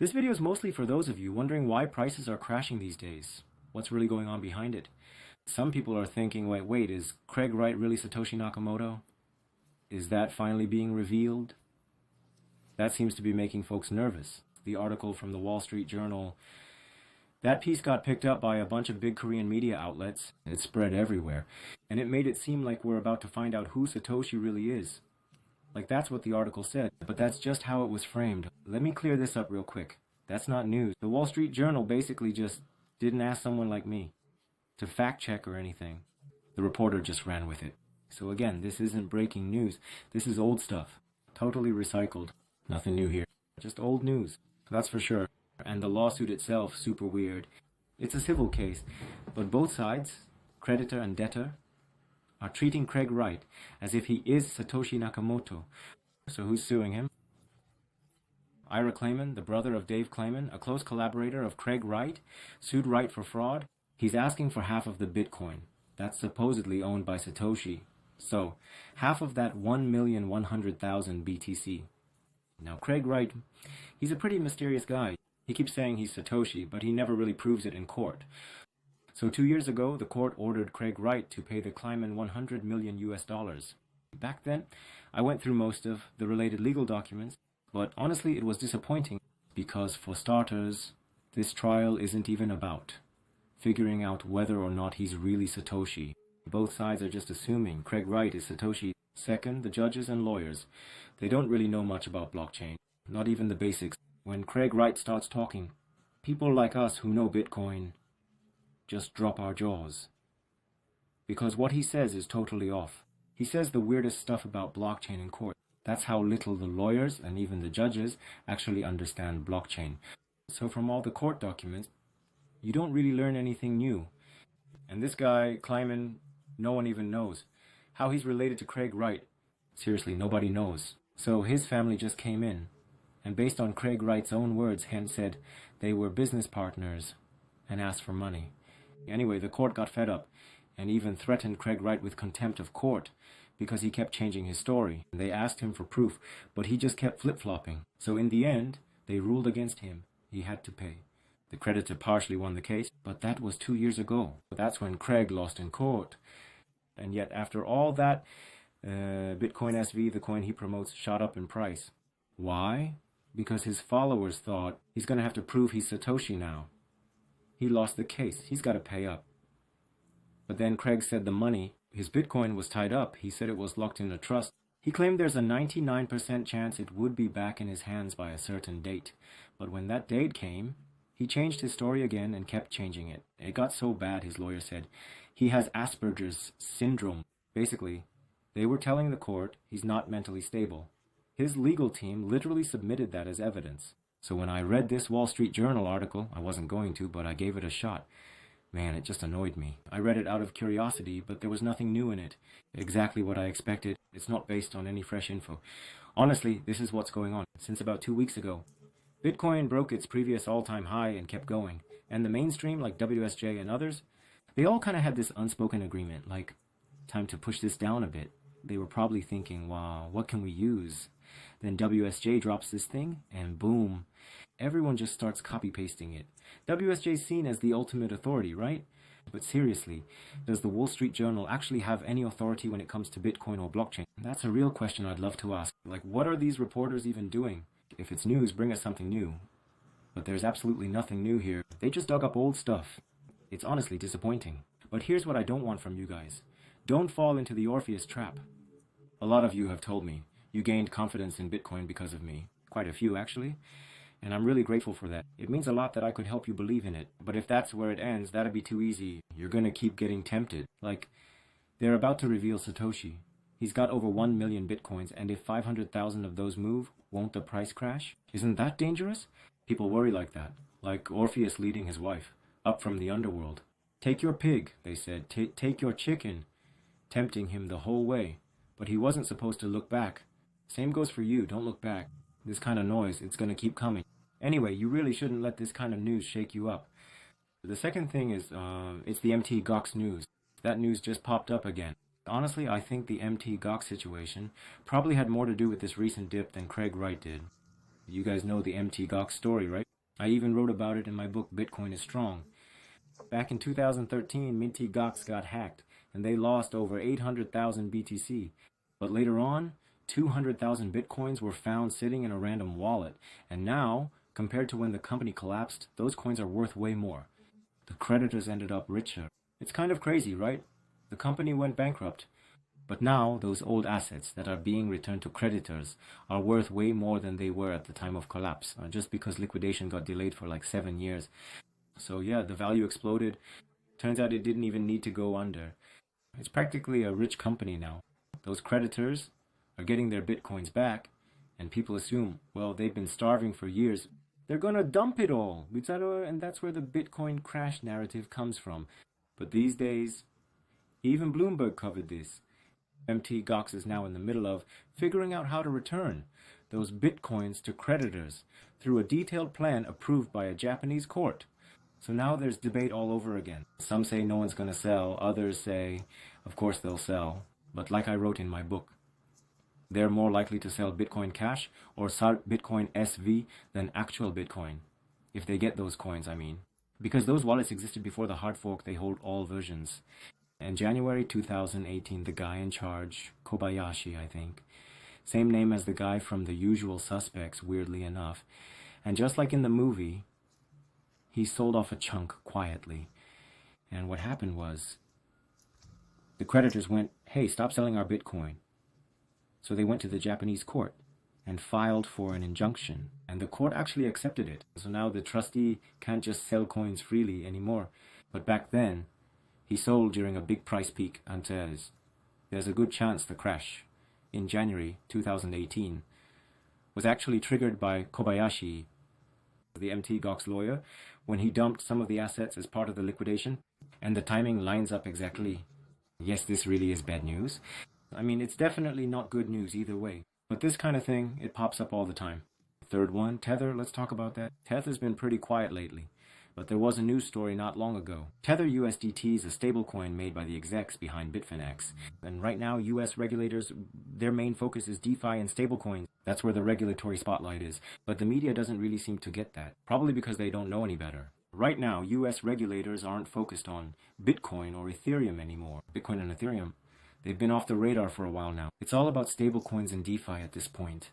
This video is mostly for those of you wondering why prices are crashing these days. What's really going on behind it? Some people are thinking, wait, is Craig Wright really Satoshi Nakamoto? Is that finally being revealed? That seems to be making folks nervous. The article from the Wall Street Journal, that piece got picked up by a bunch of big Korean media outlets. It spread everywhere. And it made it seem like we're about to find out who Satoshi really is. Like, that's what the article said, but that's just how it was framed. Let me clear this up real quick. That's not news. The Wall Street Journal basically just didn't ask someone like me to fact check or anything. The reporter just ran with it. So again, this isn't breaking news. This is old stuff. Totally recycled. Nothing new here. Just old news. That's for sure. And the lawsuit itself, super weird. It's a civil case, but both sides, creditor and debtor, are treating Craig Wright as if he is Satoshi Nakamoto. So who's suing him? Ira Kleiman, the brother of Dave Kleiman, a close collaborator of Craig Wright, sued Wright for fraud. He's asking for half of the Bitcoin that's supposedly owned by Satoshi. So, half of that 1,100,000 BTC. Now, Craig Wright, he's a pretty mysterious guy. He keeps saying he's Satoshi, but he never really proves it in court. So 2 years ago, the court ordered Craig Wright to pay the Kleiman 100 million US dollars. Back then, I went through most of the related legal documents, but honestly, it was disappointing because, for starters, this trial isn't even about figuring out whether or not he's really Satoshi. Both sides are just assuming Craig Wright is Satoshi. Second, the judges and lawyers, they don't really know much about blockchain, not even the basics. When Craig Wright starts talking, people like us who know Bitcoin just drop our jaws. Because what he says is totally off. He says the weirdest stuff about blockchain in court. That's how little the lawyers and even the judges actually understand blockchain. So from all the court documents, you don't really learn anything new. And this guy, Kleiman, no one even knows. How he's related to Craig Wright, seriously, nobody knows. So his family just came in, and based on Craig Wright's own words, hence said they were business partners and asked for money. Anyway, the court got fed up and even threatened Craig Wright with contempt of court because he kept changing his story. They asked him for proof, but he just kept flip-flopping. So in the end, they ruled against him. He had to pay. The creditor partially won the case, but that was 2 years ago. That's when Craig lost in court. And yet, after all that, Bitcoin SV, the coin he promotes, shot up in price. Why? Because his followers thought he's going to have to prove he's Satoshi now. He lost the case. He's got to pay up. But then Craig said the money, his Bitcoin was tied up. He said it was locked in a trust. He claimed there's a 99% chance it would be back in his hands by a certain date. But when that date came, he changed his story again and kept changing it. It got so bad, his lawyer said, he has Asperger's syndrome. Basically, they were telling the court he's not mentally stable. His legal team literally submitted that as evidence. So when I read this Wall Street Journal article, I wasn't going to, but I gave it a shot. Man, it just annoyed me. I read it out of curiosity, but there was nothing new in it. Exactly what I expected. It's not based on any fresh info. Honestly, this is what's going on. Since about 2 weeks ago, Bitcoin broke its previous all-time high and kept going. And the mainstream, like WSJ and others, they all kind of had this unspoken agreement, like, time to push this down a bit. They were probably thinking, wow, what can we use? Then WSJ drops this thing, and boom, everyone just starts copy-pasting it. WSJ is seen as the ultimate authority, right? But seriously, does the Wall Street Journal actually have any authority when it comes to Bitcoin or blockchain? That's a real question I'd love to ask. Like, what are these reporters even doing? If it's news, bring us something new. But there's absolutely nothing new here. They just dug up old stuff. It's honestly disappointing. But here's what I don't want from you guys. Don't fall into the Orpheus trap. A lot of you have told me you gained confidence in Bitcoin because of me. Quite a few, actually. And I'm really grateful for that. It means a lot that I could help you believe in it. But if that's where it ends, that'd be too easy. You're gonna keep getting tempted. Like, they're about to reveal Satoshi. He's got over 1 million Bitcoins, and if 500,000 of those move, won't the price crash? Isn't that dangerous? People worry like that. Like Orpheus leading his wife up from the underworld. Take your pig, they said. Take your chicken. Tempting him the whole way. But he wasn't supposed to look back. Same goes for you. Don't look back. This kind of noise, it's going to keep coming. Anyway, you really shouldn't let this kind of news shake you up. The second thing is, it's the MT Gox news. That news just popped up again. Honestly, I think the MT Gox situation probably had more to do with this recent dip than Craig Wright did. You guys know the MT Gox story, right? I even wrote about it in my book, Bitcoin is Strong. Back in 2013, Mt. Gox got hacked, and they lost over 800,000 BTC. But later on, 200,000 Bitcoins were found sitting in a random wallet. And now, compared to when the company collapsed, those coins are worth way more. The creditors ended up richer. It's kind of crazy, right? The company went bankrupt. But now, those old assets that are being returned to creditors are worth way more than they were at the time of collapse, just because liquidation got delayed for like 7 years. So yeah, the value exploded. Turns out it didn't even need to go under. It's practically a rich company now. Those creditors are getting their bitcoins back, and people assume, well, they've been starving for years. They're gonna dump it all. And that's where the Bitcoin crash narrative comes from. But these days, even Bloomberg covered this. Mt. Gox is now in the middle of figuring out how to return those bitcoins to creditors through a detailed plan approved by a Japanese court. So now there's debate all over again. Some say no one's going to sell, others say, of course they'll sell. But like I wrote in my book, they're more likely to sell Bitcoin Cash or Bitcoin SV than actual Bitcoin. If they get those coins, I mean. Because those wallets existed before the hard fork, they hold all versions. In January 2018, the guy in charge, Kobayashi, I think, same name as the guy from The Usual Suspects, weirdly enough, and just like in the movie, he sold off a chunk quietly. And what happened was, the creditors went, hey, stop selling our Bitcoin. So they went to the Japanese court and filed for an injunction, and the court actually accepted it. So now the trustee can't just sell coins freely anymore. But back then, he sold during a big price peak and says, there's a good chance the crash in January 2018 was actually triggered by Kobayashi, the Mt. Gox lawyer, when he dumped some of the assets as part of the liquidation. And the timing lines up exactly. Yes, this really is bad news. I mean, it's definitely not good news either way. But this kind of thing, it pops up all the time. Third one, Tether, let's talk about that. Tether's been pretty quiet lately. But there was a news story not long ago. Tether USDT is a stablecoin made by the execs behind Bitfinex. And right now, US regulators, their main focus is DeFi and stablecoins. That's where the regulatory spotlight is. But the media doesn't really seem to get that. Probably because they don't know any better. Right now, US regulators aren't focused on Bitcoin or Ethereum anymore. Bitcoin and Ethereum, they've been off the radar for a while now. It's all about stablecoins and DeFi at this point.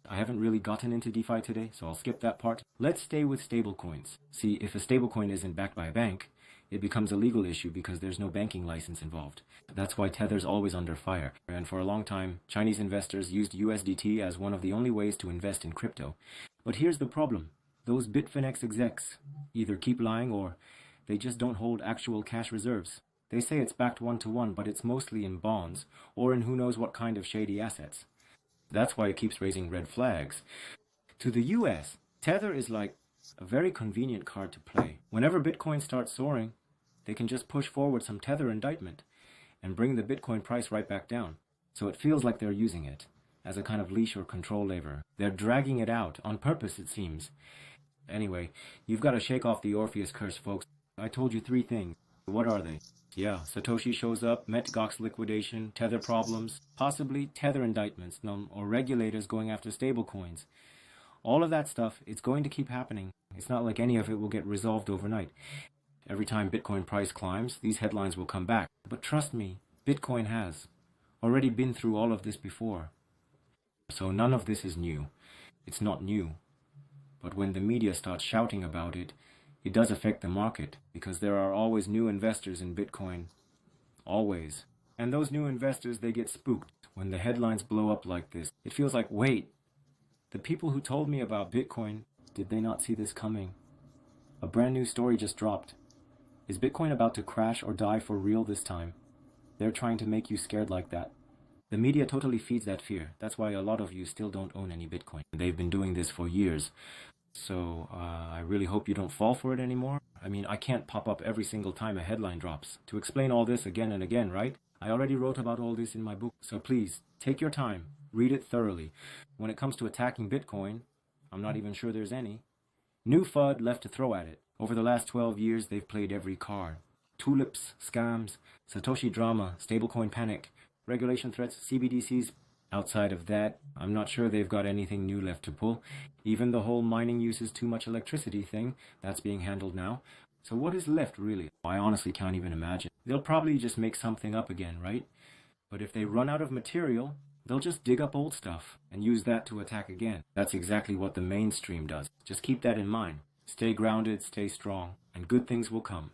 I haven't really gotten into DeFi today, so I'll skip that part. Let's stay with stablecoins. See, if a stablecoin isn't backed by a bank, it becomes a legal issue because there's no banking license involved. That's why Tether's always under fire. And for a long time, Chinese investors used USDT as one of the only ways to invest in crypto. But here's the problem. Those Bitfinex execs either keep lying or they just don't hold actual cash reserves. They say it's backed one-to-one, but it's mostly in bonds or in who knows what kind of shady assets. That's why it keeps raising red flags. To the US, Tether is like a very convenient card to play. Whenever Bitcoin starts soaring, they can just push forward some Tether indictment and bring the Bitcoin price right back down. So it feels like they're using it as a kind of leash or control lever. They're dragging it out on purpose, it seems. Anyway, you've got to shake off the Orpheus curse, folks. I told you 3 things. What are they? Yeah, Satoshi shows up, Mt. Gox liquidation, Tether problems, possibly Tether indictments, or regulators going after stablecoins. All of that stuff, it's going to keep happening. It's not like any of it will get resolved overnight. Every time Bitcoin price climbs, these headlines will come back. But trust me, Bitcoin has already been through all of this before. So none of this is new. It's not new. But when the media starts shouting about it, it does affect the market because there are always new investors in Bitcoin. Always. And those new investors, they get spooked when the headlines blow up like this. It feels like, wait, the people who told me about Bitcoin, did they not see this coming? A brand new story just dropped. Is Bitcoin about to crash or die for real this time? They're trying to make you scared like that. The media totally feeds that fear. That's why a lot of you still don't own any Bitcoin. They've been doing this for years. So I really hope you don't fall for it anymore. I mean, I can't pop up every single time a headline drops to explain all this again and again, right? I already wrote about all this in my book. So please, take your time. Read it thoroughly. When it comes to attacking Bitcoin, I'm not even sure there's any. New FUD left to throw at it. Over the last 12 years, they've played every card. Tulips, scams, Satoshi drama, stablecoin panic, regulation threats, CBDCs, Outside of that, I'm not sure they've got anything new left to pull. Even the whole mining uses too much electricity thing, that's being handled now. So what is left, really? I honestly can't even imagine. They'll probably just make something up again, right? But if they run out of material, they'll just dig up old stuff and use that to attack again. That's exactly what the mainstream does. Just keep that in mind. Stay grounded, stay strong, and good things will come.